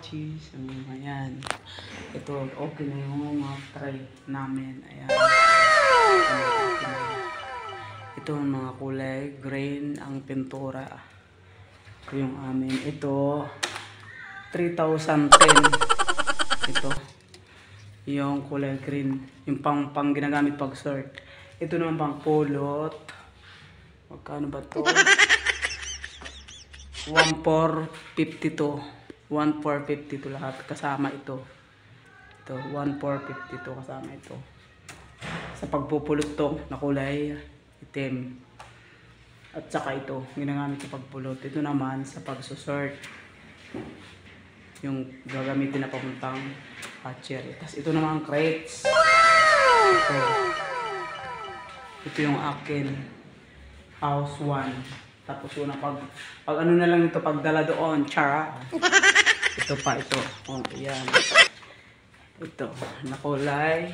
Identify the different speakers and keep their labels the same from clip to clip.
Speaker 1: cheese. Ayan. Ito, okay na yung mga tray namin. Ayan. Ito ang mga kulay. Green ang pintura. Ito yung amin. Ito, 3,010. Ito. Yung kulay green. Yung pang ginagamit pag sort. Ito naman pang pulot. Magkano ba to? 1,452. 1,452 lahat. Kasama ito. Ito, 1,452 kasama ito. Sa pagpupulot to na kulay itim. At saka ito, ginagamit sa pagpulot. Ito naman sa pagsusort. Yung gagamitin na papuntang hatchery. Tapos ito naman ang crates. Ito yung akin. House 1. Tapos yun na pag ano na lang ito, pagdala doon, chara. Ito pa, ito. Oh, ayan. Ito, na kulay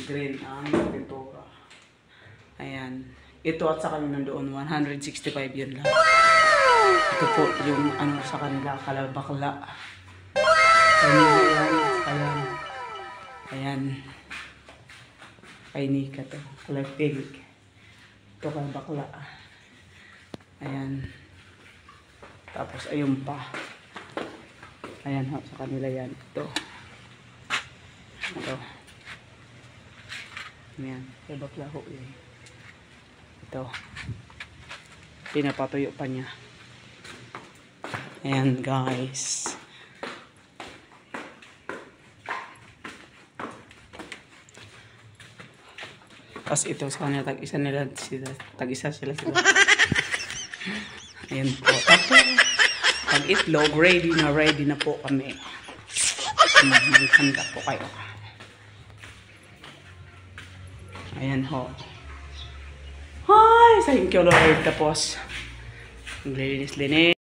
Speaker 1: green ang pintura. Ayan. Ito at sa kanila doon, 165 yun lang. Ito po yung ano sa kanila, kalabakla. Ayan. Ayan. Kay Nika to. Kulay pink. Ito kalabakla. Ayan. Tapos ayun pa. Ayan ho, sa kanila yan. Ito. Ito. Ayan. Kalabakla ho yun. Ito. Pinapatuyo pa niya. Ayan guys. Tapos ito sa kanila, tag-isa sila. Ayan po. Tapos, pag itlog, ready na po kami. Handa po kayo. Ayan ho. Hi! Thank you Lord. Tapos, maglilinis-linis.